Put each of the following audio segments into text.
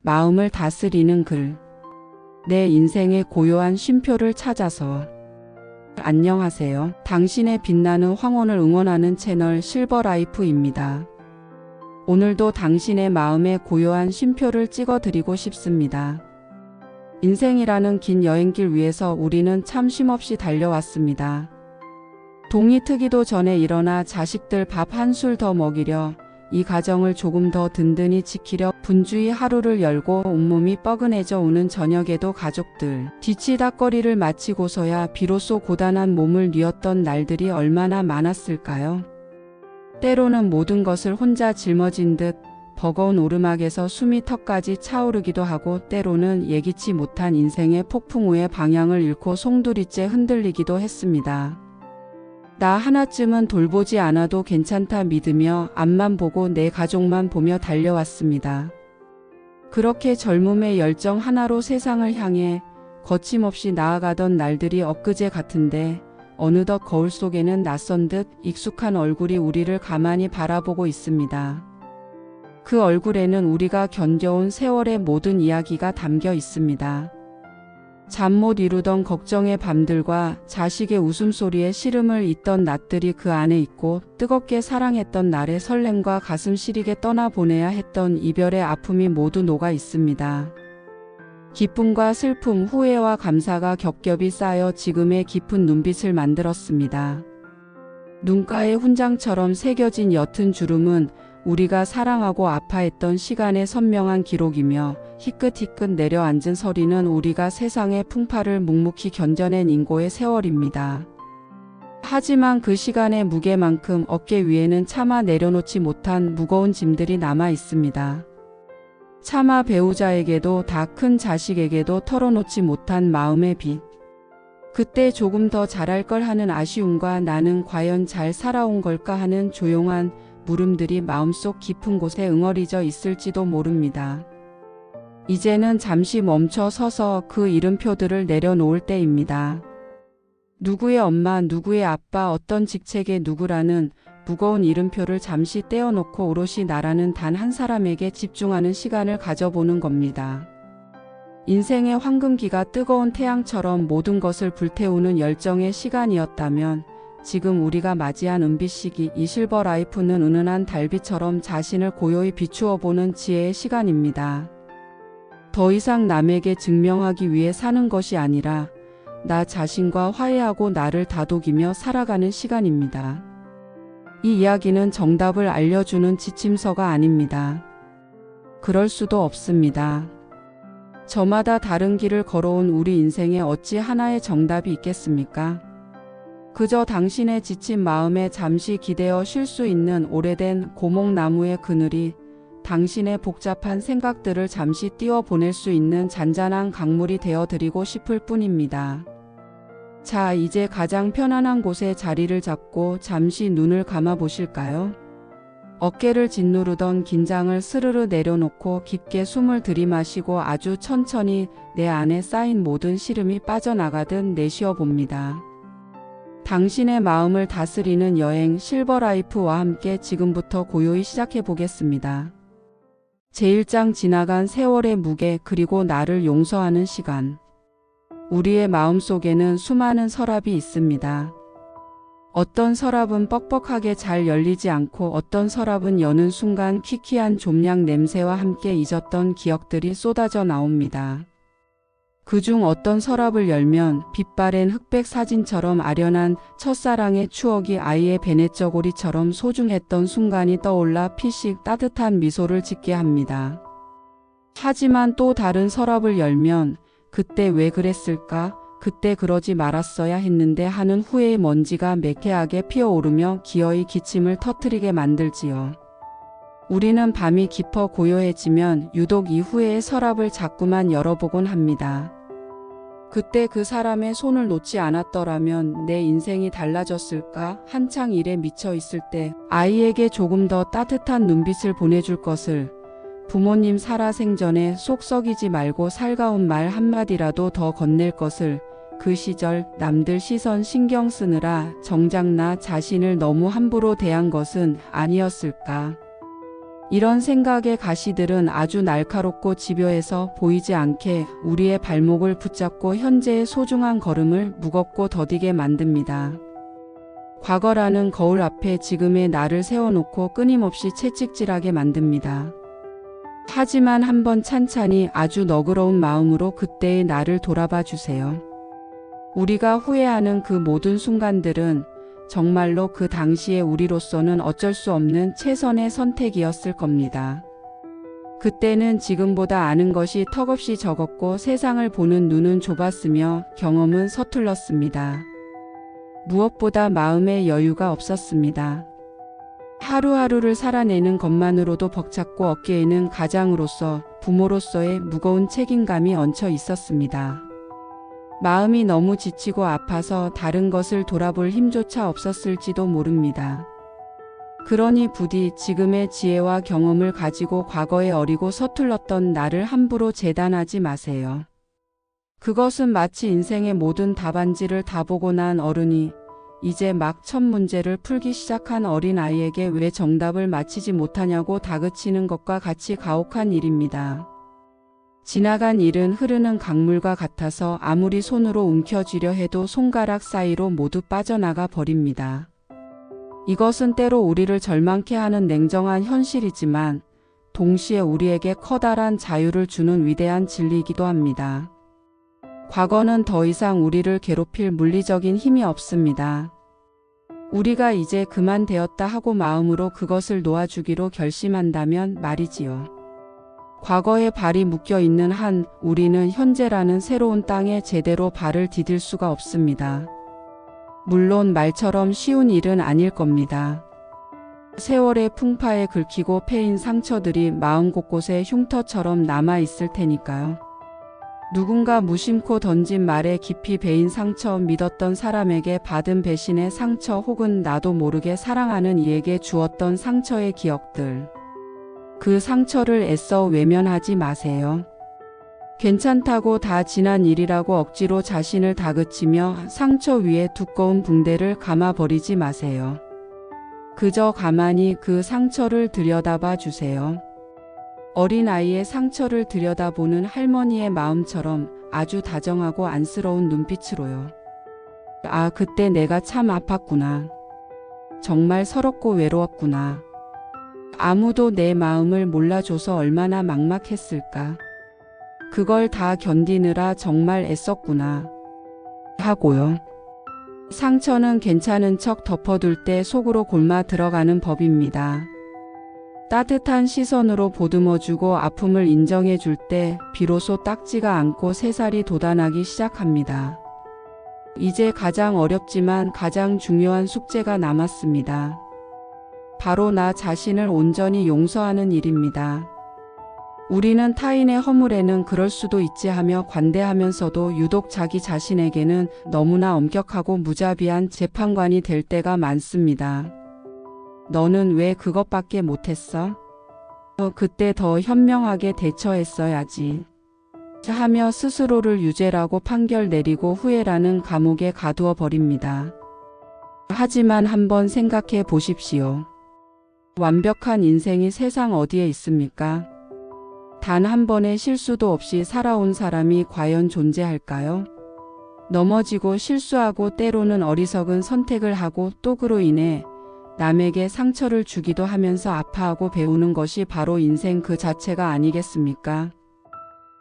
마음을 다스리는 글. 내 인생의 고요한 쉼표를 찾아서. 안녕하세요. 당신의 빛나는 황혼을 응원하는 채널 실버라이프입니다. 오늘도 당신의 마음의 고요한 쉼표를 찍어드리고 싶습니다. 인생이라는 긴 여행길 위에서 우리는 참 쉼없이 달려왔습니다. 동이 트기도 전에 일어나 자식들 밥 한술 더 먹이려, 이 가정을 조금 더 든든히 지키려 분주히 하루를 열고 온몸이 뻐근해져 오는 저녁에도 가족들 뒤치다꺼리를 마치고서야 비로소 고단한 몸을 뉘었던 날들이 얼마나 많았을까요? 때로는 모든 것을 혼자 짊어진 듯 버거운 오르막에서 숨이 턱까지 차오르기도 하고, 때로는 예기치 못한 인생의 폭풍 우에 방향을 잃고 송두리째 흔들리기도 했습니다. 나 하나쯤은 돌보지 않아도 괜찮다 믿으며 앞만 보고 내 가족만 보며 달려왔습니다. 그렇게 젊음의 열정 하나로 세상을 향해 거침없이 나아가던 날들이 엊그제 같은데, 어느덧 거울 속에는 낯선 듯 익숙한 얼굴이 우리를 가만히 바라보고 있습니다. 그 얼굴에는 우리가 견뎌온 세월의 모든 이야기가 담겨 있습니다. 잠 못 이루던 걱정의 밤들과 자식의 웃음소리에 시름을 잇던 낮들이 그 안에 있고, 뜨겁게 사랑했던 날의 설렘과 가슴 시리게 떠나보내야 했던 이별의 아픔이 모두 녹아 있습니다. 기쁨과 슬픔, 후회와 감사가 겹겹이 쌓여 지금의 깊은 눈빛을 만들었습니다. 눈가에 훈장처럼 새겨진 옅은 주름은 우리가 사랑하고 아파했던 시간의 선명한 기록이며, 희끗희끗 내려앉은 서리는 우리가 세상의 풍파를 묵묵히 견뎌낸 인고의 세월입니다. 하지만 그 시간의 무게만큼 어깨 위에는 차마 내려놓지 못한 무거운 짐들이 남아 있습니다. 차마 배우자에게도 다 큰 자식에게도 털어놓지 못한 마음의 빚. 그때 조금 더 잘할 걸 하는 아쉬움과 나는 과연 잘 살아온 걸까 하는 조용한 물음들이 마음속 깊은 곳에 응어리져 있을지도 모릅니다. 이제는 잠시 멈춰 서서 그 이름표들을 내려놓을 때입니다. 누구의 엄마, 누구의 아빠, 어떤 직책의 누구라는 무거운 이름표를 잠시 떼어놓고 오롯이 나라는 단 한 사람에게 집중하는 시간을 가져보는 겁니다. 인생의 황금기가 뜨거운 태양처럼 모든 것을 불태우는 열정의 시간이었다면, 지금 우리가 맞이한 은빛 시기, 이 실버라이프는 은은한 달빛처럼 자신을 고요히 비추어 보는 지혜의 시간입니다. 더 이상 남에게 증명하기 위해 사는 것이 아니라 나 자신과 화해하고 나를 다독이며 살아가는 시간입니다. 이 이야기는 정답을 알려주는 지침서가 아닙니다. 그럴 수도 없습니다. 저마다 다른 길을 걸어온 우리 인생에 어찌 하나의 정답이 있겠습니까? 그저 당신의 지친 마음에 잠시 기대어 쉴 수 있는 오래된 고목나무의 그늘이, 당신의 복잡한 생각들을 잠시 띄워보낼 수 있는 잔잔한 강물이 되어드리고 싶을 뿐입니다. 자, 이제 가장 편안한 곳에 자리를 잡고 잠시 눈을 감아 보실까요? 어깨를 짓누르던 긴장을 스르르 내려놓고 깊게 숨을 들이마시고 아주 천천히 내 안에 쌓인 모든 시름이 빠져나가듯 내쉬어 봅니다. 당신의 마음을 다스리는 여행 실버라이프와 함께 지금부터 고요히 시작해 보겠습니다. 제1장 지나간 세월의 무게, 그리고 나를 용서하는 시간. 우리의 마음속에는 수많은 서랍이 있습니다. 어떤 서랍은 뻑뻑하게 잘 열리지 않고, 어떤 서랍은 여는 순간 퀴퀴한 좀약 냄새와 함께 잊었던 기억들이 쏟아져 나옵니다. 그중 어떤 서랍을 열면 빛바랜 흑백 사진처럼 아련한 첫사랑의 추억이 아이의 베넷저고리처럼 소중했던 순간이 떠올라 피식 따뜻한 미소를 짓게 합니다. 하지만 또 다른 서랍을 열면 그때 왜 그랬을까? 그때 그러지 말았어야 했는데 하는 후회의 먼지가 매캐하게 피어오르며 기어이 기침을 터뜨리게 만들지요. 우리는 밤이 깊어 고요해지면 유독 이 후회의 서랍을 자꾸만 열어보곤 합니다. 그때 그 사람의 손을 놓지 않았더라면 내 인생이 달라졌을까? 한창 일에 미쳐 있을 때 아이에게 조금 더 따뜻한 눈빛을 보내줄 것을, 부모님 살아생전에 속 썩이지 말고 살가운 말 한마디라도 더 건넬 것을, 그 시절 남들 시선 신경 쓰느라 정작 나 자신을 너무 함부로 대한 것은 아니었을까? 이런 생각의 가시들은 아주 날카롭고 집요해서 보이지 않게 우리의 발목을 붙잡고 현재의 소중한 걸음을 무겁고 더디게 만듭니다. 과거라는 거울 앞에 지금의 나를 세워놓고 끊임없이 채찍질하게 만듭니다. 하지만 한번 찬찬히 아주 너그러운 마음으로 그때의 나를 돌아봐 주세요. 우리가 후회하는 그 모든 순간들은 정말로 그 당시의 우리로서는 어쩔 수 없는 최선의 선택이었을 겁니다. 그때는 지금보다 아는 것이 턱없이 적었고 세상을 보는 눈은 좁았으며 경험은 서툴렀습니다. 무엇보다 마음의 여유가 없었습니다. 하루하루를 살아내는 것만으로도 벅찼고 어깨에는 가장으로서, 부모로서의 무거운 책임감이 얹혀 있었습니다. 마음이 너무 지치고 아파서 다른 것을 돌아볼 힘조차 없었을지도 모릅니다. 그러니 부디 지금의 지혜와 경험을 가지고 과거에 어리고 서툴렀던 나를 함부로 재단하지 마세요. 그것은 마치 인생의 모든 답안지를 다 보고 난 어른이 이제 막 첫 문제를 풀기 시작한 어린아이에게 왜 정답을 맞히지 못하냐고 다그치는 것과 같이 가혹한 일입니다. 지나간 일은 흐르는 강물과 같아서 아무리 손으로 움켜쥐려 해도 손가락 사이로 모두 빠져나가 버립니다. 이것은 때로 우리를 절망케 하는 냉정한 현실이지만 동시에 우리에게 커다란 자유를 주는 위대한 진리이기도 합니다. 과거는 더 이상 우리를 괴롭힐 물리적인 힘이 없습니다. 우리가 이제 그만 되었다 하고 마음으로 그것을 놓아주기로 결심한다면 말이지요. 과거에 발이 묶여 있는 한 우리는 현재라는 새로운 땅에 제대로 발을 디딜 수가 없습니다. 물론 말처럼 쉬운 일은 아닐 겁니다. 세월의 풍파에 긁히고 패인 상처들이 마음 곳곳에 흉터처럼 남아 있을 테니까요. 누군가 무심코 던진 말에 깊이 베인 상처, 믿었던 사람에게 받은 배신의 상처, 혹은 나도 모르게 사랑하는 이에게 주었던 상처의 기억들. 그 상처를 애써 외면하지 마세요. 괜찮다고 다 지난 일이라고 억지로 자신을 다그치며 상처 위에 두꺼운 붕대를 감아버리지 마세요. 그저 가만히 그 상처를 들여다봐 주세요. 어린아이의 상처를 들여다보는 할머니의 마음처럼 아주 다정하고 안쓰러운 눈빛으로요. 아, 그때 내가 참 아팠구나. 정말 서럽고 외로웠구나. 아무도 내 마음을 몰라줘서 얼마나 막막했을까. 그걸 다 견디느라 정말 애썼구나. 하고요. 상처는 괜찮은 척 덮어둘 때 속으로 골마 들어가는 법입니다. 따뜻한 시선으로 보듬어주고 아픔을 인정해줄 때 비로소 딱지가 않고 새살이 돋아나기 시작합니다. 이제 가장 어렵지만 가장 중요한 숙제가 남았습니다. 바로 나 자신을 온전히 용서하는 일입니다. 우리는 타인의 허물에는 그럴 수도 있지 하며 관대하면서도 유독 자기 자신에게는 너무나 엄격하고 무자비한 재판관이 될 때가 많습니다. 너는 왜 그것밖에 못했어? 그때 더 현명하게 대처했어야지. 하며 스스로를 유죄라고 판결 내리고 후회라는 감옥에 가두어 버립니다. 하지만 한번 생각해 보십시오. 완벽한 인생이 세상 어디에 있습니까? 단 한 번의 실수도 없이 살아온 사람이 과연 존재할까요? 넘어지고 실수하고 때로는 어리석은 선택을 하고 또 그로 인해 남에게 상처를 주기도 하면서 아파하고 배우는 것이 바로 인생 그 자체가 아니겠습니까?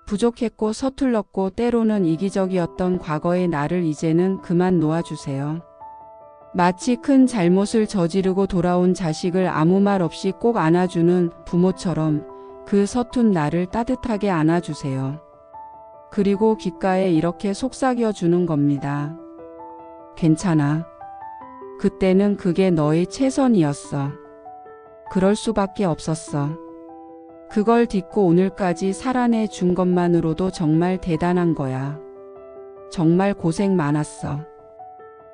부족했고 서툴렀고 때로는 이기적이었던 과거의 나를 이제는 그만 놓아주세요. 마치 큰 잘못을 저지르고 돌아온 자식을 아무 말 없이 꼭 안아주는 부모처럼 그 서툰 나를 따뜻하게 안아주세요. 그리고 귓가에 이렇게 속삭여주는 겁니다. 괜찮아. 그때는 그게 너의 최선이었어. 그럴 수밖에 없었어. 그걸 딛고 오늘까지 살아내 준 것만으로도 정말 대단한 거야. 정말 고생 많았어.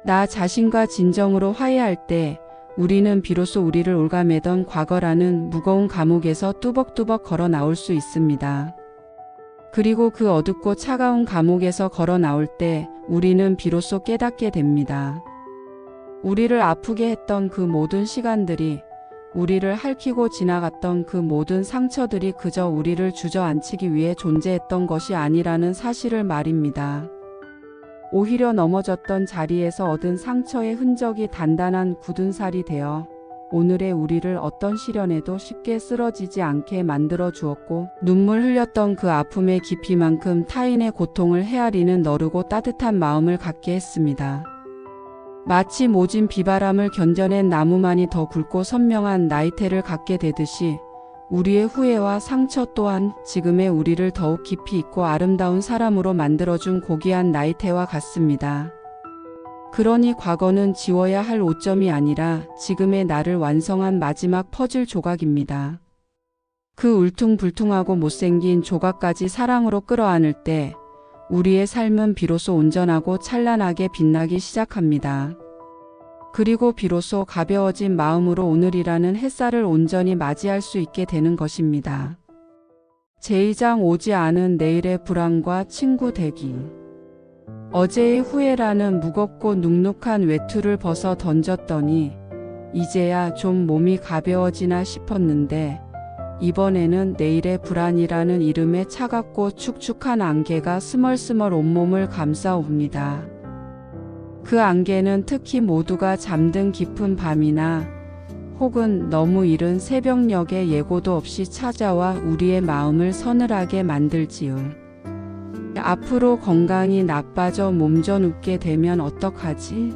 나 자신과 진정으로 화해할 때 우리는 비로소 우리를 옭아매던 과거라는 무거운 감옥에서 뚜벅뚜벅 걸어 나올 수 있습니다. 그리고 그 어둡고 차가운 감옥에서 걸어 나올 때 우리는 비로소 깨닫게 됩니다. 우리를 아프게 했던 그 모든 시간들이 우리를 핥히고 지나갔던 그 모든 상처들이 그저 우리를 주저앉히기 위해 존재했던 것이 아니라는 사실을 말입니다. 오히려 넘어졌던 자리에서 얻은 상처의 흔적이 단단한 굳은 살이 되어 오늘의 우리를 어떤 시련에도 쉽게 쓰러지지 않게 만들어 주었고, 눈물 흘렸던 그 아픔의 깊이만큼 타인의 고통을 헤아리는 너르고 따뜻한 마음을 갖게 했습니다. 마치 모진 비바람을 견뎌낸 나무만이 더 굵고 선명한 나이테를 갖게 되듯이 우리의 후회와 상처 또한 지금의 우리를 더욱 깊이 있고 아름다운 사람으로 만들어준 고귀한 나이테와 같습니다. 그러니 과거는 지워야 할 오점이 아니라 지금의 나를 완성한 마지막 퍼즐 조각입니다. 그 울퉁불퉁하고 못생긴 조각까지 사랑으로 끌어안을 때 우리의 삶은 비로소 온전하고 찬란하게 빛나기 시작합니다. 그리고 비로소 가벼워진 마음으로 오늘이라는 햇살을 온전히 맞이할 수 있게 되는 것입니다. 제2장 오지 않은 내일의 불안과 친구 되기. 어제의 후회라는 무겁고 눅눅한 외투를 벗어 던졌더니 이제야 좀 몸이 가벼워지나 싶었는데 이번에는 내일의 불안이라는 이름의 차갑고 축축한 안개가 스멀스멀 온몸을 감싸옵니다. 그 안개는 특히 모두가 잠든 깊은 밤이나 혹은 너무 이른 새벽녘에 예고도 없이 찾아와 우리의 마음을 서늘하게 만들지요. 앞으로 건강이 나빠져 몸져 눕게 되면 어떡하지?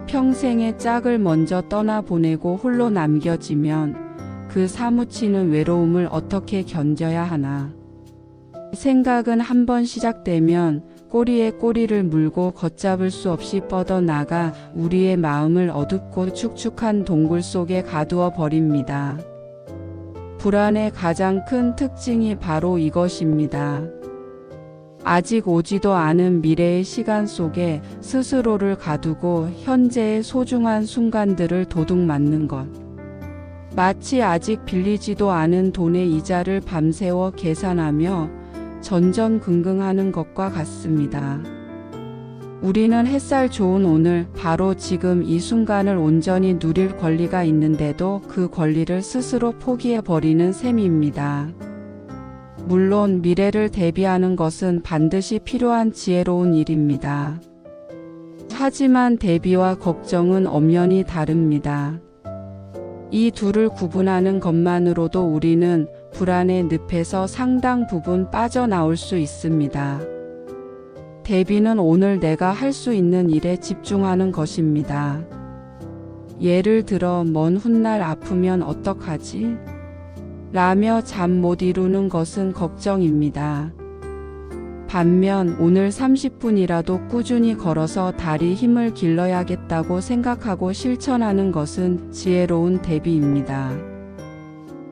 평생의 짝을 먼저 떠나보내고 홀로 남겨지면 그 사무치는 외로움을 어떻게 견뎌야 하나. 생각은 한번 시작되면 꼬리에 꼬리를 물고 걷잡을 수 없이 뻗어나가 우리의 마음을 어둡고 축축한 동굴 속에 가두어 버립니다. 불안의 가장 큰 특징이 바로 이것입니다. 아직 오지도 않은 미래의 시간 속에 스스로를 가두고 현재의 소중한 순간들을 도둑맞는 것. 마치 아직 빌리지도 않은 돈의 이자를 밤새워 계산하며 전전긍긍하는 것과 같습니다. 우리는 햇살 좋은 오늘, 바로 지금 이 순간을 온전히 누릴 권리가 있는데도 그 권리를 스스로 포기해버리는 셈입니다. 물론 미래를 대비하는 것은 반드시 필요한 지혜로운 일입니다. 하지만 대비와 걱정은 엄연히 다릅니다. 이 둘을 구분하는 것만으로도 우리는 불안의 늪에서 상당 부분 빠져나올 수 있습니다. 대비는 오늘 내가 할 수 있는 일에 집중하는 것입니다. 예를 들어 먼 훗날 아프면 어떡하지? 라며 잠 못 이루는 것은 걱정입니다. 반면 오늘 30분이라도 꾸준히 걸어서 다리 힘을 길러야겠다고 생각하고 실천하는 것은 지혜로운 대비입니다.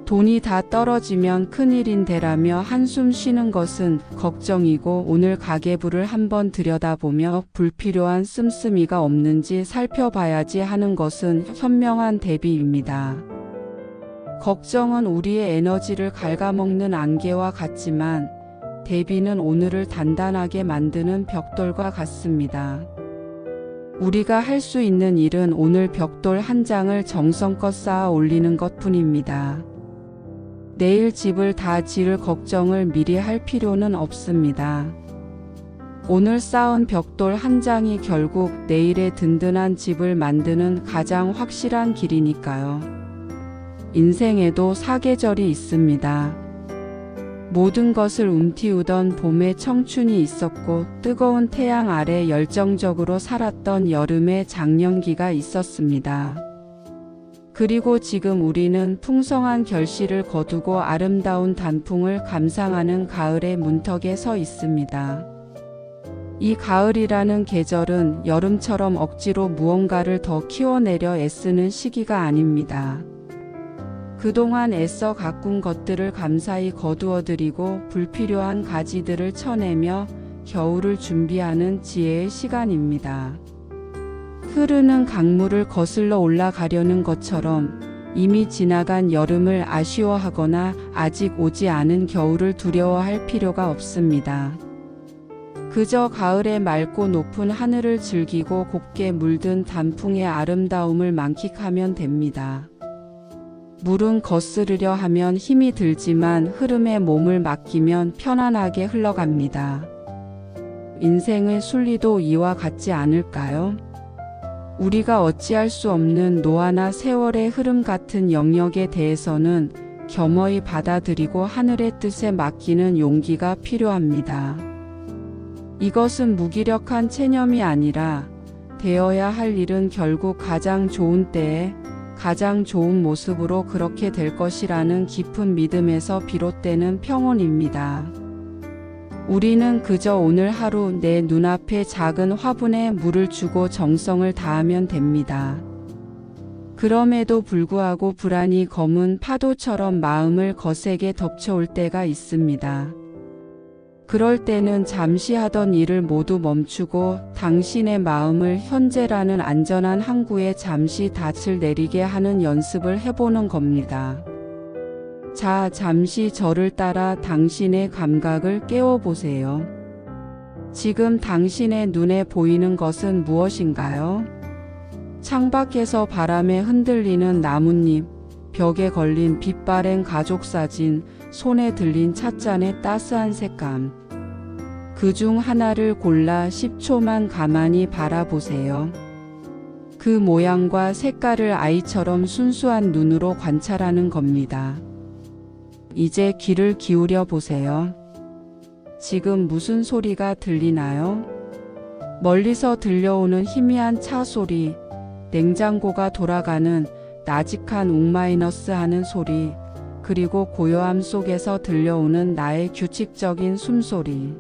돈이 다 떨어지면 큰일인데라며 한숨 쉬는 것은 걱정이고 오늘 가계부를 한번 들여다보며 불필요한 씀씀이가 없는지 살펴봐야지 하는 것은 현명한 대비입니다. 걱정은 우리의 에너지를 갉아먹는 안개와 같지만 대비는 오늘을 단단하게 만드는 벽돌과 같습니다. 우리가 할 수 있는 일은 오늘 벽돌 한 장을 정성껏 쌓아 올리는 것뿐입니다. 내일 집을 다 지을 걱정을 미리 할 필요는 없습니다. 오늘 쌓은 벽돌 한 장이 결국 내일의 든든한 집을 만드는 가장 확실한 길이니까요. 인생에도 사계절이 있습니다. 모든 것을 움티우던 봄의 청춘이 있었고 뜨거운 태양 아래 열정적으로 살았던 여름의 장년기가 있었습니다. 그리고 지금 우리는 풍성한 결실을 거두고 아름다운 단풍을 감상하는 가을의 문턱에 서 있습니다. 이 가을이라는 계절은 여름처럼 억지로 무언가를 더 키워내려 애쓰는 시기가 아닙니다. 그동안 애써 가꾼 것들을 감사히 거두어들이고 불필요한 가지들을 쳐내며 겨울을 준비하는 지혜의 시간입니다. 흐르는 강물을 거슬러 올라가려는 것처럼 이미 지나간 여름을 아쉬워하거나 아직 오지 않은 겨울을 두려워할 필요가 없습니다. 그저 가을의 맑고 높은 하늘을 즐기고 곱게 물든 단풍의 아름다움을 만끽하면 됩니다. 물은 거스르려 하면 힘이 들지만 흐름에 몸을 맡기면 편안하게 흘러갑니다. 인생의 순리도 이와 같지 않을까요? 우리가 어찌할 수 없는 노화나 세월의 흐름 같은 영역에 대해서는 겸허히 받아들이고 하늘의 뜻에 맡기는 용기가 필요합니다. 이것은 무기력한 체념이 아니라 되어야 할 일은 결국 가장 좋은 때에 가장 좋은 모습으로 그렇게 될 것이라는 깊은 믿음에서 비롯되는 평온입니다. 우리는 그저 오늘 하루 내 눈앞에 작은 화분에 물을 주고 정성을 다하면 됩니다. 그럼에도 불구하고 불안이 검은 파도처럼 마음을 거세게 덮쳐올 때가 있습니다. 그럴 때는 잠시 하던 일을 모두 멈추고 당신의 마음을 현재라는 안전한 항구에 잠시 닻을 내리게 하는 연습을 해보는 겁니다. 자, 잠시 저를 따라 당신의 감각을 깨워보세요. 지금 당신의 눈에 보이는 것은 무엇인가요? 창밖에서 바람에 흔들리는 나뭇잎, 벽에 걸린 빛바랜 가족사진, 손에 들린 찻잔의 따스한 색감. 그 중 하나를 골라 10초만 가만히 바라보세요. 그 모양과 색깔을 아이처럼 순수한 눈으로 관찰하는 겁니다. 이제 귀를 기울여 보세요. 지금 무슨 소리가 들리나요? 멀리서 들려오는 희미한 차 소리, 냉장고가 돌아가는 나직한 웅- 하는 소리, 그리고 고요함 속에서 들려오는 나의 규칙적인 숨소리.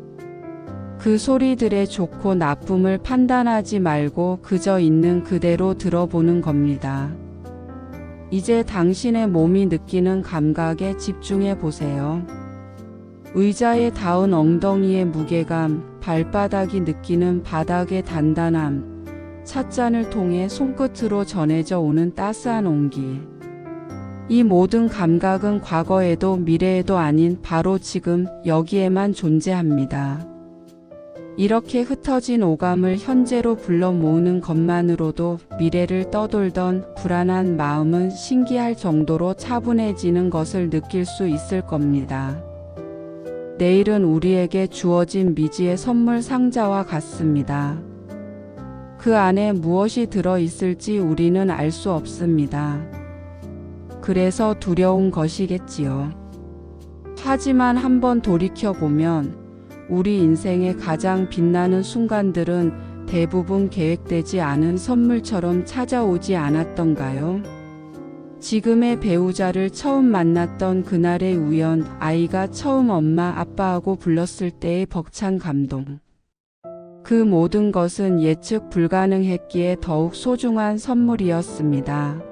그 소리들의 좋고 나쁨을 판단하지 말고 그저 있는 그대로 들어보는 겁니다. 이제 당신의 몸이 느끼는 감각에 집중해 보세요. 의자에 닿은 엉덩이의 무게감, 발바닥이 느끼는 바닥의 단단함, 찻잔을 통해 손끝으로 전해져 오는 따스한 온기. 이 모든 감각은 과거에도 미래에도 아닌 바로 지금 여기에만 존재합니다. 이렇게 흩어진 오감을 현재로 불러 모으는 것만으로도 미래를 떠돌던 불안한 마음은 신기할 정도로 차분해지는 것을 느낄 수 있을 겁니다. 내일은 우리에게 주어진 미지의 선물 상자와 같습니다. 그 안에 무엇이 들어 있을지 우리는 알 수 없습니다. 그래서 두려운 것이겠지요. 하지만 한번 돌이켜보면 우리 인생의 가장 빛나는 순간들은 대부분 계획되지 않은 선물처럼 찾아오지 않았던가요? 지금의 배우자를 처음 만났던 그날의 우연, 아이가 처음 엄마, 아빠하고 불렀을 때의 벅찬 감동. 그 모든 것은 예측 불가능했기에 더욱 소중한 선물이었습니다.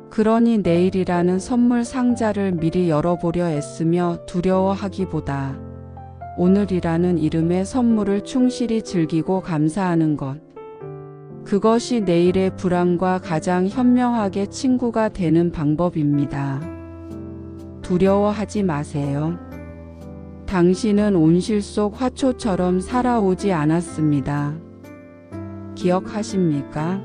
그러니 내일이라는 선물 상자를 미리 열어보려 애쓰며 두려워하기보다 오늘이라는 이름의 선물을 충실히 즐기고 감사하는 것. 그것이 내일의 불안과 가장 현명하게 친구가 되는 방법입니다. 두려워하지 마세요. 당신은 온실 속 화초처럼 살아오지 않았습니다. 기억하십니까?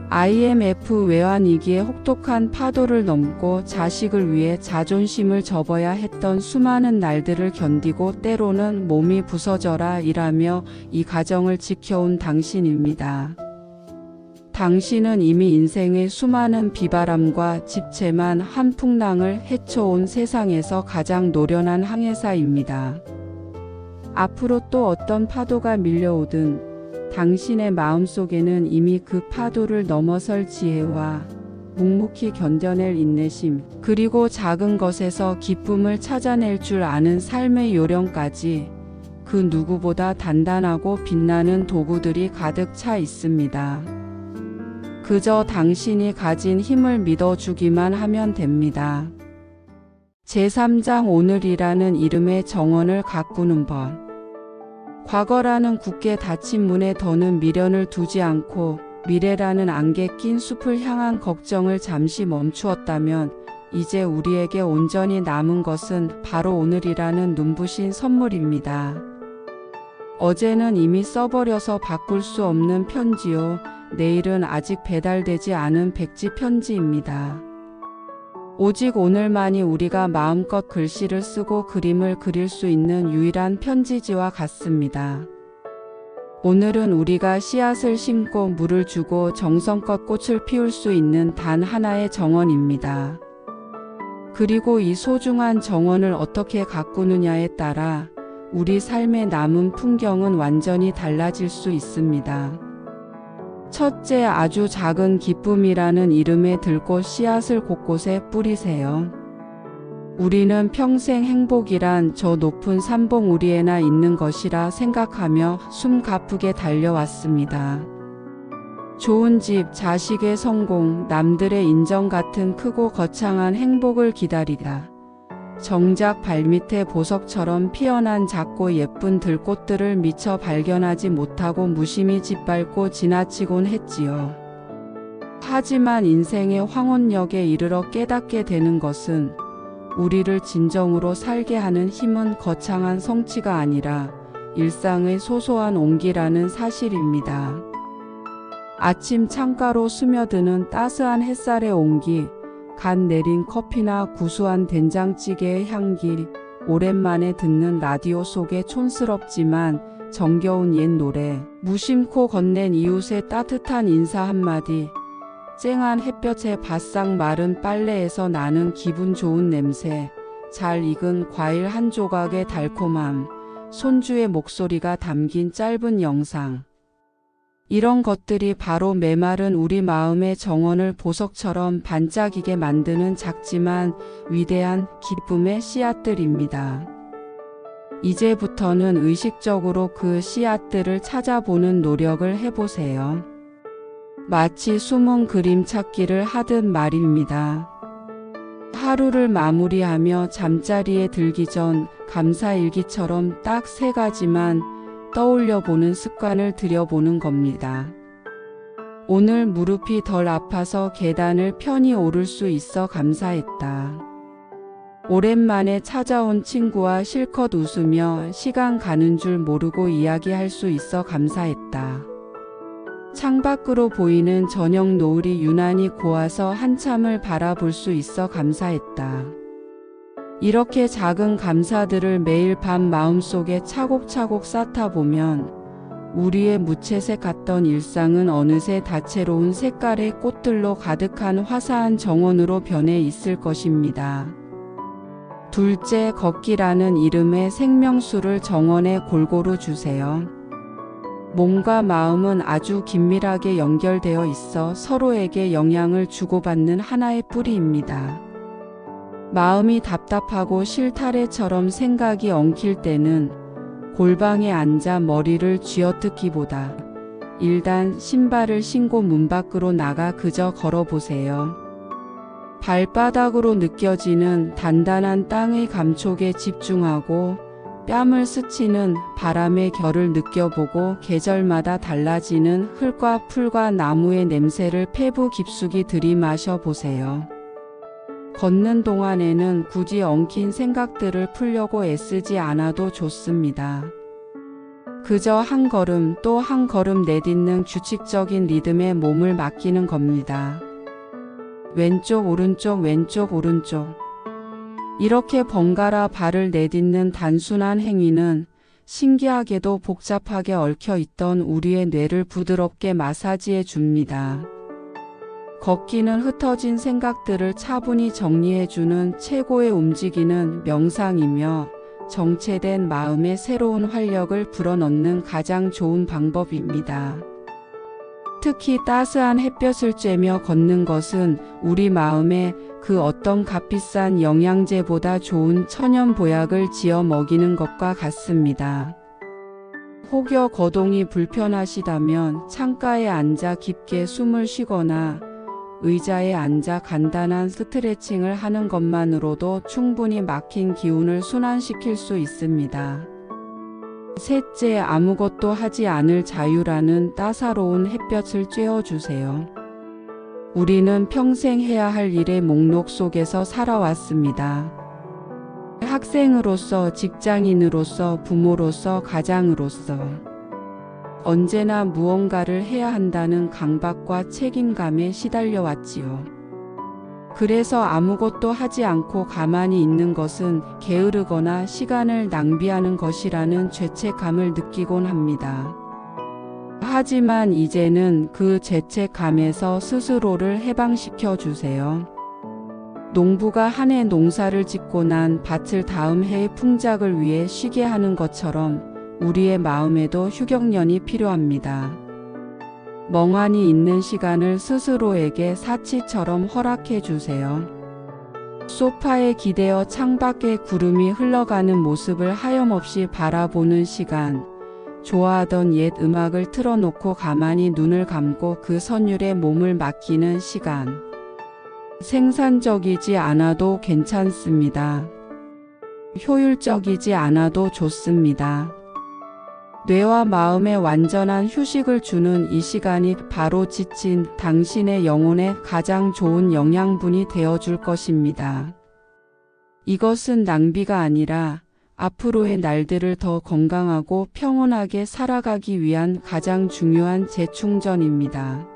IMF 외환위기의 혹독한 파도를 넘고 자식을 위해 자존심을 접어야 했던 수많은 날들을 견디고 때로는 몸이 부서져라 일하며 이 가정을 지켜온 당신입니다. 당신은 이미 인생의 수많은 비바람과 집채만 한 풍랑을 헤쳐온 세상에서 가장 노련한 항해사입니다. 앞으로 또 어떤 파도가 밀려오든 당신의 마음속에는 이미 그 파도를 넘어설 지혜와 묵묵히 견뎌낼 인내심, 그리고 작은 것에서 기쁨을 찾아낼 줄 아는 삶의 요령까지 그 누구보다 단단하고 빛나는 도구들이 가득 차 있습니다. 그저 당신이 가진 힘을 믿어주기만 하면 됩니다. 제3장 오늘이라는 이름의 정원을 가꾸는 법. 과거라는 굳게 닫힌 문에 더는 미련을 두지 않고 미래라는 안개 낀 숲을 향한 걱정을 잠시 멈추었다면 이제 우리에게 온전히 남은 것은 바로 오늘이라는 눈부신 선물입니다. 어제는 이미 써버려서 바꿀 수 없는 편지요. 내일은 아직 배달되지 않은 백지 편지입니다. 오직 오늘만이 우리가 마음껏 글씨를 쓰고 그림을 그릴 수 있는 유일한 편지지와 같습니다. 오늘은 우리가 씨앗을 심고 물을 주고 정성껏 꽃을 피울 수 있는 단 하나의 정원입니다. 그리고 이 소중한 정원을 어떻게 가꾸느냐에 따라 우리 삶의 남은 풍경은 완전히 달라질 수 있습니다. 첫째, 아주 작은 기쁨이라는 이름의 들꽃 씨앗을 곳곳에 뿌리세요. 우리는 평생 행복이란 저 높은 산봉 우리에나 있는 것이라 생각하며 숨 가쁘게 달려왔습니다. 좋은 집, 자식의 성공, 남들의 인정 같은 크고 거창한 행복을 기다리다. 정작 발밑에 보석처럼 피어난 작고 예쁜 들꽃들을 미처 발견하지 못하고 무심히 짓밟고 지나치곤 했지요. 하지만 인생의 황혼역에 이르러 깨닫게 되는 것은 우리를 진정으로 살게 하는 힘은 거창한 성취가 아니라 일상의 소소한 온기라는 사실입니다. 아침 창가로 스며드는 따스한 햇살의 온기, 갓 내린 커피나 구수한 된장찌개의 향기, 오랜만에 듣는 라디오 속의 촌스럽지만 정겨운 옛 노래, 무심코 건넨 이웃의 따뜻한 인사 한마디, 쨍한 햇볕에 바싹 마른 빨래에서 나는 기분 좋은 냄새, 잘 익은 과일 한 조각의 달콤함, 손주의 목소리가 담긴 짧은 영상. 이런 것들이 바로 메마른 우리 마음의 정원을 보석처럼 반짝이게 만드는 작지만 위대한 기쁨의 씨앗들입니다. 이제부터는 의식적으로 그 씨앗들을 찾아보는 노력을 해보세요. 마치 숨은 그림 찾기를 하듯 말입니다. 하루를 마무리하며 잠자리에 들기 전 감사일기처럼 딱 3가지만 떠올려 보는 습관을 들여보는 겁니다. 오늘 무릎이 덜 아파서 계단을 편히 오를 수 있어 감사했다. 오랜만에 찾아온 친구와 실컷 웃으며 시간 가는 줄 모르고 이야기할 수 있어 감사했다. 창밖으로 보이는 저녁 노을이 유난히 고와서 한참을 바라볼 수 있어 감사했다. 이렇게 작은 감사들을 매일 밤 마음속에 차곡차곡 쌓다 보면 우리의 무채색 같던 일상은 어느새 다채로운 색깔의 꽃들로 가득한 화사한 정원으로 변해 있을 것입니다. 둘째, 걷기라는 이름의 생명수를 정원에 골고루 주세요. 몸과 마음은 아주 긴밀하게 연결되어 있어 서로에게 영향을 주고받는 하나의 뿌리입니다. 마음이 답답하고 실타래처럼 생각이 엉킬 때는 골방에 앉아 머리를 쥐어뜯기보다 일단 신발을 신고 문 밖으로 나가 그저 걸어보세요. 발바닥으로 느껴지는 단단한 땅의 감촉에 집중하고 뺨을 스치는 바람의 결을 느껴보고 계절마다 달라지는 흙과 풀과 나무의 냄새를 폐부 깊숙이 들이마셔 보세요. 걷는 동안에는 굳이 엉킨 생각들을 풀려고 애쓰지 않아도 좋습니다. 그저 한 걸음 또 한 걸음 내딛는 규칙적인 리듬에 몸을 맡기는 겁니다. 왼쪽 오른쪽 왼쪽 오른쪽. 이렇게 번갈아 발을 내딛는 단순한 행위는 신기하게도 복잡하게 얽혀 있던 우리의 뇌를 부드럽게 마사지해 줍니다. 걷기는 흩어진 생각들을 차분히 정리해주는 최고의 움직이는 명상이며 정체된 마음에 새로운 활력을 불어넣는 가장 좋은 방법입니다. 특히 따스한 햇볕을 쬐며 걷는 것은 우리 마음에 그 어떤 값비싼 영양제보다 좋은 천연 보약을 지어 먹이는 것과 같습니다. 혹여 거동이 불편하시다면 창가에 앉아 깊게 숨을 쉬거나 의자에 앉아 간단한 스트레칭을 하는 것만으로도 충분히 막힌 기운을 순환시킬 수 있습니다. 셋째, 아무것도 하지 않을 자유라는 따사로운 햇볕을 쬐어주세요. 우리는 평생 해야 할 일의 목록 속에서 살아왔습니다. 학생으로서, 직장인으로서, 부모로서, 가장으로서. 언제나 무언가를 해야 한다는 강박과 책임감에 시달려 왔지요. 그래서 아무것도 하지 않고 가만히 있는 것은 게으르거나 시간을 낭비하는 것이라는 죄책감을 느끼곤 합니다. 하지만 이제는 그 죄책감에서 스스로를 해방시켜 주세요. 농부가 한 해 농사를 짓고 난 밭을 다음 해의 풍작을 위해 쉬게 하는 것처럼 우리의 마음에도 휴경련이 필요합니다. 멍하니 있는 시간을 스스로에게 사치처럼 허락해 주세요. 소파에 기대어 창밖에 구름이 흘러가는 모습을 하염없이 바라보는 시간, 좋아하던 옛 음악을 틀어놓고 가만히 눈을 감고 그 선율에 몸을 맡기는 시간. 생산적이지 않아도 괜찮습니다. 효율적이지 않아도 좋습니다. 뇌와 마음에 완전한 휴식을 주는 이 시간이 바로 지친 당신의 영혼에 가장 좋은 영양분이 되어줄 것입니다. 이것은 낭비가 아니라 앞으로의 날들을 더 건강하고 평온하게 살아가기 위한 가장 중요한 재충전입니다.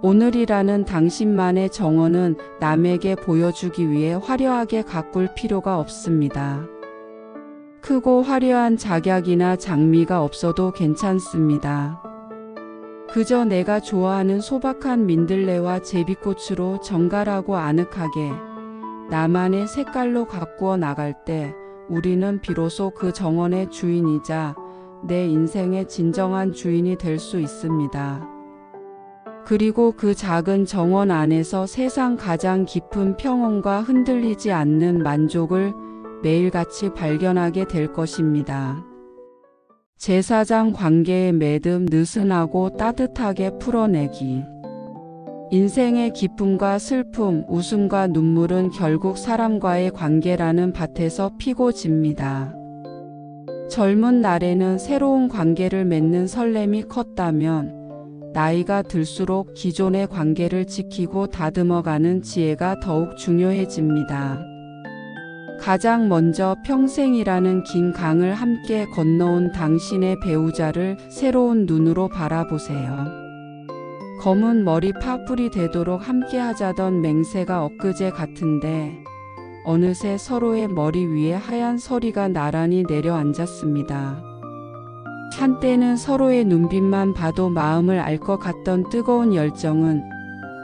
오늘이라는 당신만의 정원은 남에게 보여주기 위해 화려하게 가꿀 필요가 없습니다. 크고 화려한 작약이나 장미가 없어도 괜찮습니다. 그저 내가 좋아하는 소박한 민들레와 제비꽃으로 정갈하고 아늑하게 나만의 색깔로 가꾸어 나갈 때 우리는 비로소 그 정원의 주인이자 내 인생의 진정한 주인이 될 수 있습니다. 그리고 그 작은 정원 안에서 세상 가장 깊은 평온과 흔들리지 않는 만족을 매일같이 발견하게 될 것입니다. 제사장 관계의 매듭 느슨하고 따뜻하게 풀어내기. 인생의 기쁨과 슬픔, 웃음과 눈물은 결국 사람과의 관계라는 밭에서 피고 집니다. 젊은 날에는 새로운 관계를 맺는 설렘이 컸다면 나이가 들수록 기존의 관계를 지키고 다듬어가는 지혜가 더욱 중요해집니다. 가장 먼저 평생이라는 긴 강을 함께 건너온 당신의 배우자를 새로운 눈으로 바라보세요. 검은 머리 파뿌리 되도록 함께 하자던 맹세가 엊그제 같은데 어느새 서로의 머리 위에 하얀 서리가 나란히 내려앉았습니다. 한때는 서로의 눈빛만 봐도 마음을 알 것 같던 뜨거운 열정은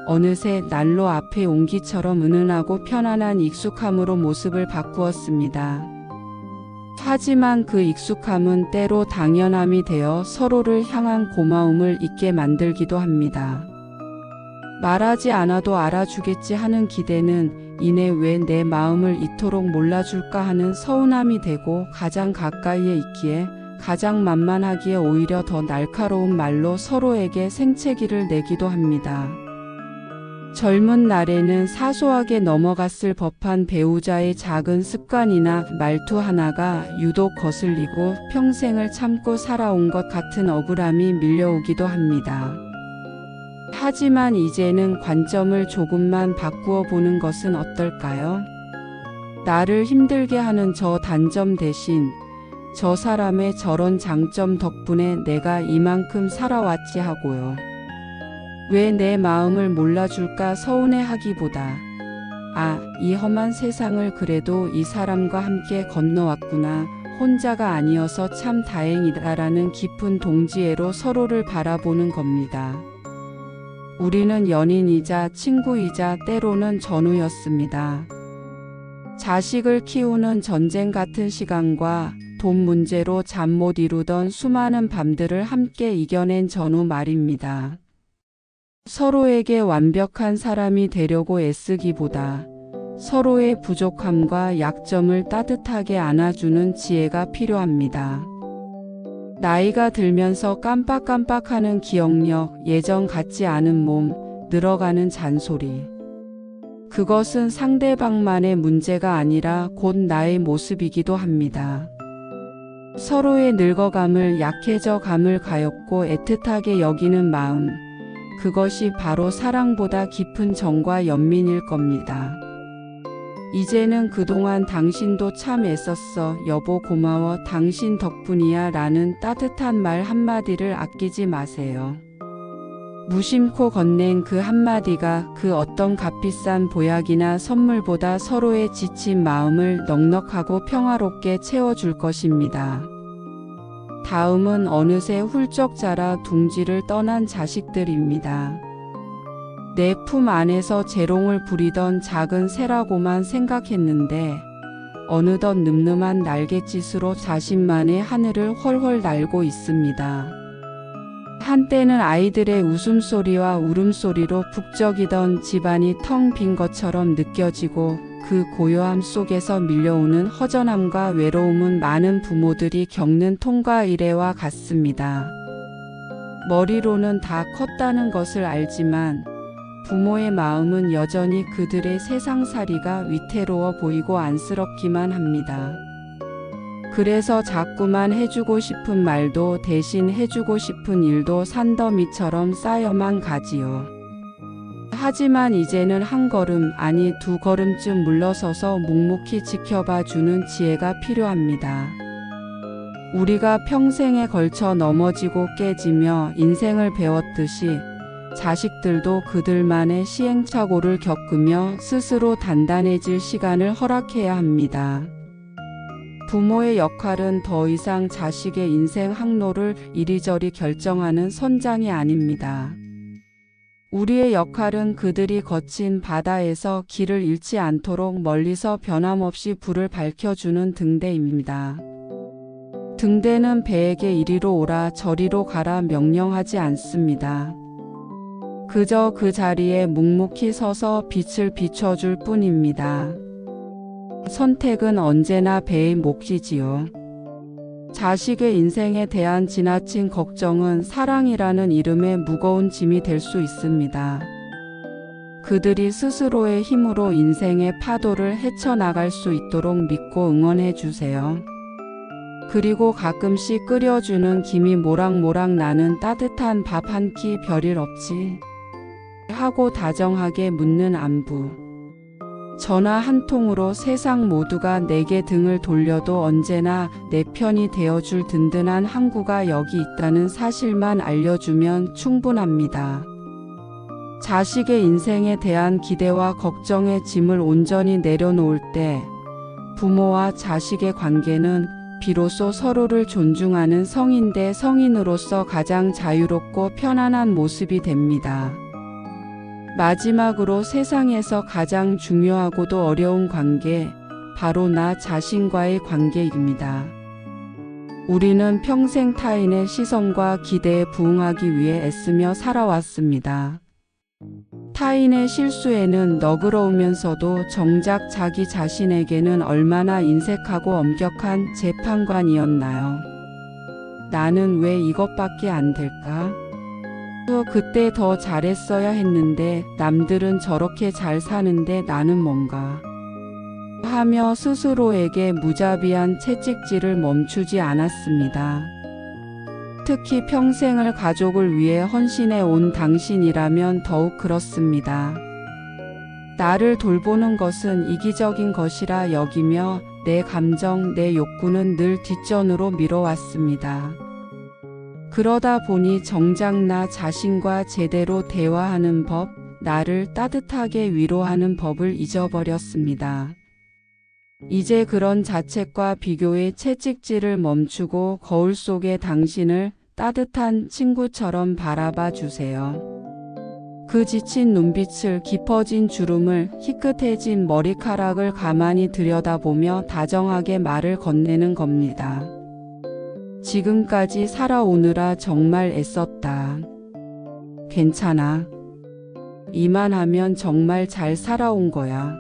어느새 난로 앞의 온기처럼 은은하고 편안한 익숙함으로 모습을 바꾸었습니다. 하지만 그 익숙함은 때로 당연함이 되어 서로를 향한 고마움을 잊게 만들기도 합니다. 말하지 않아도 알아주겠지 하는 기대는 이내 왜 내 마음을 이토록 몰라줄까 하는 서운함이 되고 가장 가까이에 있기에 가장 만만하기에 오히려 더 날카로운 말로 서로에게 생채기를 내기도 합니다. 젊은 날에는 사소하게 넘어갔을 법한 배우자의 작은 습관이나 말투 하나가 유독 거슬리고 평생을 참고 살아온 것 같은 억울함이 밀려오기도 합니다. 하지만 이제는 관점을 조금만 바꾸어 보는 것은 어떨까요? 나를 힘들게 하는 저 단점 대신 저 사람의 저런 장점 덕분에 내가 이만큼 살아왔지 하고요. 왜 내 마음을 몰라줄까 서운해하기보다 이 험한 세상을 그래도 이 사람과 함께 건너왔구나, 혼자가 아니어서 참 다행이다라는 깊은 동지애로 서로를 바라보는 겁니다. 우리는 연인이자 친구이자 때로는 전우였습니다. 자식을 키우는 전쟁 같은 시간과 돈 문제로 잠 못 이루던 수많은 밤들을 함께 이겨낸 전후 말입니다. 서로에게 완벽한 사람이 되려고 애쓰기보다 서로의 부족함과 약점을 따뜻하게 안아주는 지혜가 필요합니다. 나이가 들면서 깜빡깜빡하는 기억력, 예전 같지 않은 몸, 늘어가는 잔소리. 그것은 상대방만의 문제가 아니라 곧 나의 모습이기도 합니다. 서로의 늙어감을 약해져 감을 가엾고 애틋하게 여기는 마음, 그것이 바로 사랑보다 깊은 정과 연민일 겁니다. 이제는 그동안 당신도 참 애썼어, 여보 고마워, 당신 덕분이야 라는 따뜻한 말 한마디를 아끼지 마세요. 무심코 건넨 그 한마디가 그 어떤 값비싼 보약이나 선물보다 서로의 지친 마음을 넉넉하고 평화롭게 채워줄 것입니다. 다음은 어느새 훌쩍 자라 둥지를 떠난 자식들입니다. 내 품 안에서 재롱을 부리던 작은 새라고만 생각했는데 어느덧 늠름한 날갯짓으로 자신만의 하늘을 훨훨 날고 있습니다. 한때는 아이들의 웃음소리와 울음소리로 북적이던 집안이 텅 빈 것처럼 느껴지고 그 고요함 속에서 밀려오는 허전함과 외로움은 많은 부모들이 겪는 통과 일회와 같습니다. 머리로는 다 컸다는 것을 알지만 부모의 마음은 여전히 그들의 세상살이가 위태로워 보이고 안쓰럽기만 합니다. 그래서 자꾸만 해주고 싶은 말도 대신 해주고 싶은 일도 산더미처럼 쌓여만 가지요. 하지만 이제는 한 걸음 아니 두 걸음쯤 물러서서 묵묵히 지켜봐주는 지혜가 필요합니다. 우리가 평생에 걸쳐 넘어지고 깨지며 인생을 배웠듯이 자식들도 그들만의 시행착오를 겪으며 스스로 단단해질 시간을 허락해야 합니다. 부모의 역할은 더 이상 자식의 인생 항로를 이리저리 결정하는 선장이 아닙니다. 우리의 역할은 그들이 거친 바다에서 길을 잃지 않도록 멀리서 변함없이 불을 밝혀주는 등대입니다. 등대는 배에게 이리로 오라 저리로 가라 명령하지 않습니다. 그저 그 자리에 묵묵히 서서 빛을 비춰줄 뿐입니다. 선택은 언제나 배의 몫이지요. 자식의 인생에 대한 지나친 걱정은 사랑이라는 이름의 무거운 짐이 될 수 있습니다. 그들이 스스로의 힘으로 인생의 파도를 헤쳐나갈 수 있도록 믿고 응원해 주세요. 그리고 가끔씩 끓여주는 김이 모락모락 나는 따뜻한 밥 한 끼 별일 없지 하고 다정하게 묻는 안부. 전화 한 통으로 세상 모두가 내게 등을 돌려도 언제나 내 편이 되어줄 든든한 항구가 여기 있다는 사실만 알려주면 충분합니다. 자식의 인생에 대한 기대와 걱정의 짐을 온전히 내려놓을 때 부모와 자식의 관계는 비로소 서로를 존중하는 성인 대 성인으로서 가장 자유롭고 편안한 모습이 됩니다. 마지막으로 세상에서 가장 중요하고도 어려운 관계, 바로 나 자신과의 관계입니다. 우리는 평생 타인의 시선과 기대에 부응하기 위해 애쓰며 살아왔습니다. 타인의 실수에는 너그러우면서도 정작 자기 자신에게는 얼마나 인색하고 엄격한 재판관이었나요? 나는 왜 이것밖에 안 될까? 그때 더 잘했어야 했는데 남들은 저렇게 잘 사는데 나는 뭔가 하며 스스로에게 무자비한 채찍질을 멈추지 않았습니다. 특히 평생을 가족을 위해 헌신해 온 당신이라면 더욱 그렇습니다. 나를 돌보는 것은 이기적인 것이라 여기며 내 감정, 내 욕구는 늘 뒷전으로 미뤄왔습니다. 그러다 보니 정작 나 자신과 제대로 대화하는 법, 나를 따뜻하게 위로하는 법을 잊어버렸습니다. 이제 그런 자책과 비교의 채찍질을 멈추고 거울 속의 당신을 따뜻한 친구처럼 바라봐 주세요. 그 지친 눈빛을, 깊어진 주름을, 희끗해진 머리카락을 가만히 들여다보며 다정하게 말을 건네는 겁니다. 지금까지 살아오느라 정말 애썼다. 괜찮아. 이만하면 정말 잘 살아온 거야.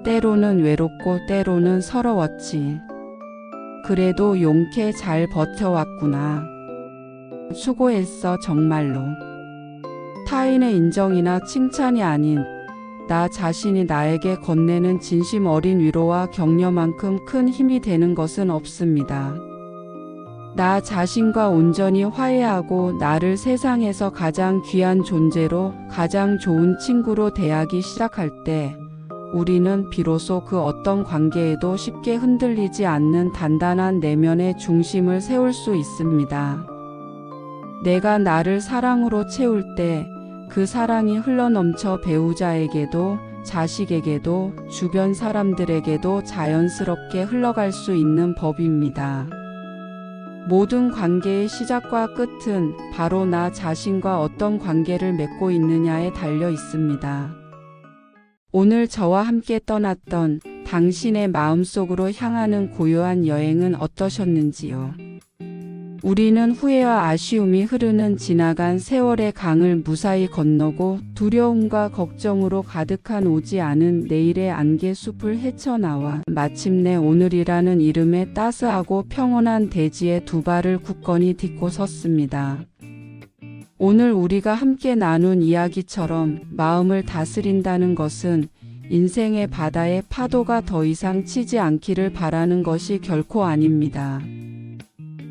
때로는 외롭고 때로는 서러웠지. 그래도 용케 잘 버텨왔구나. 수고했어 정말로. 타인의 인정이나 칭찬이 아닌 나 자신이 나에게 건네는 진심 어린 위로와 격려만큼 큰 힘이 되는 것은 없습니다. 나 자신과 온전히 화해하고 나를 세상에서 가장 귀한 존재로, 가장 좋은 친구로 대하기 시작할 때 우리는 비로소 그 어떤 관계에도 쉽게 흔들리지 않는 단단한 내면의 중심을 세울 수 있습니다. 내가 나를 사랑으로 채울 때 그 사랑이 흘러넘쳐 배우자에게도 자식에게도 주변 사람들에게도 자연스럽게 흘러갈 수 있는 법입니다. 모든 관계의 시작과 끝은 바로 나 자신과 어떤 관계를 맺고 있느냐에 달려 있습니다. 오늘 저와 함께 떠났던 당신의 마음속으로 향하는 고요한 여행은 어떠셨는지요? 우리는 후회와 아쉬움이 흐르는 지나간 세월의 강을 무사히 건너고 두려움과 걱정으로 가득한 오지 않은 내일의 안개숲을 헤쳐나와 마침내 오늘이라는 이름의 따스하고 평온한 대지에 두 발을 굳건히 딛고 섰습니다. 오늘 우리가 함께 나눈 이야기처럼 마음을 다스린다는 것은 인생의 바다에 파도가 더 이상 치지 않기를 바라는 것이 결코 아닙니다.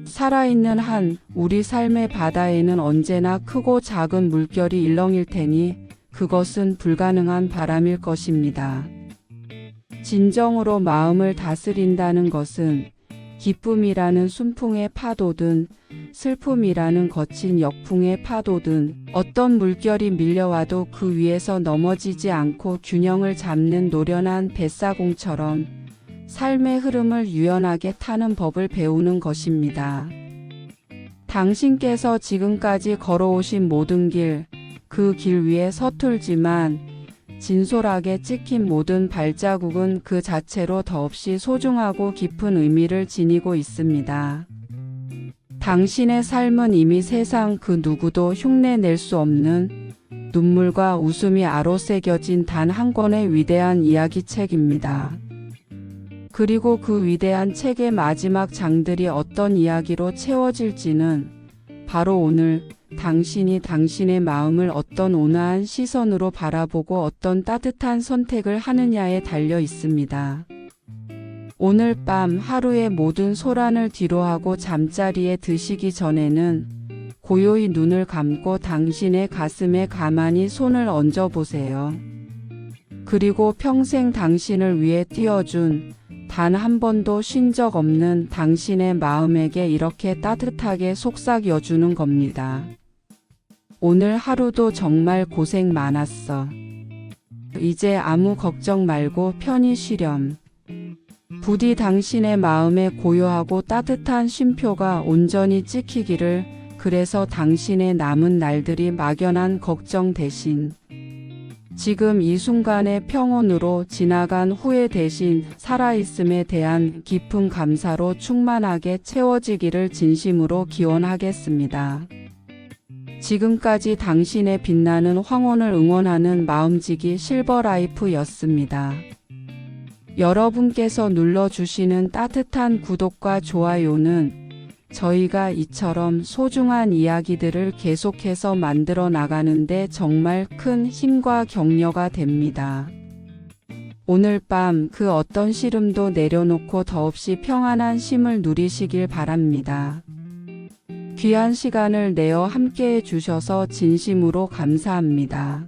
살아있는 한 우리 삶의 바다에는 언제나 크고 작은 물결이 일렁일 테니 그것은 불가능한 바람일 것입니다. 진정으로 마음을 다스린다는 것은 기쁨이라는 순풍의 파도든 슬픔이라는 거친 역풍의 파도든 어떤 물결이 밀려와도 그 위에서 넘어지지 않고 균형을 잡는 노련한 뱃사공처럼 삶의 흐름을 유연하게 타는 법을 배우는 것입니다. 당신께서 지금까지 걸어오신 모든 길, 그 길 위에 서툴지만 진솔하게 찍힌 모든 발자국은 그 자체로 더없이 소중하고 깊은 의미를 지니고 있습니다. 당신의 삶은 이미 세상 그 누구도 흉내낼 수 없는 눈물과 웃음이 아로새겨진 단 한 권의 위대한 이야기책입니다. 그리고 그 위대한 책의 마지막 장들이 어떤 이야기로 채워질지는 바로 오늘 당신이 당신의 마음을 어떤 온화한 시선으로 바라보고 어떤 따뜻한 선택을 하느냐에 달려 있습니다. 오늘 밤 하루의 모든 소란을 뒤로하고 잠자리에 드시기 전에는 고요히 눈을 감고 당신의 가슴에 가만히 손을 얹어보세요. 그리고 평생 당신을 위해 뛰어준 단 한 번도 쉰 적 없는 당신의 마음에게 이렇게 따뜻하게 속삭여주는 겁니다. 오늘 하루도 정말 고생 많았어. 이제 아무 걱정 말고 편히 쉬렴. 부디 당신의 마음에 고요하고 따뜻한 쉼표가 온전히 찍히기를. 그래서 당신의 남은 날들이 막연한 걱정 대신 지금 이 순간의 평온으로, 지나간 후회 대신 살아있음에 대한 깊은 감사로 충만하게 채워지기를 진심으로 기원하겠습니다. 지금까지 당신의 빛나는 황혼을 응원하는 마음지기 실버라이프였습니다. 여러분께서 눌러주시는 따뜻한 구독과 좋아요는 저희가 이처럼 소중한 이야기들을 계속해서 만들어 나가는데 정말 큰 힘과 격려가 됩니다. 오늘 밤 그 어떤 시름도 내려놓고 더없이 평안한 쉼을 누리시길 바랍니다. 귀한 시간을 내어 함께해 주셔서 진심으로 감사합니다.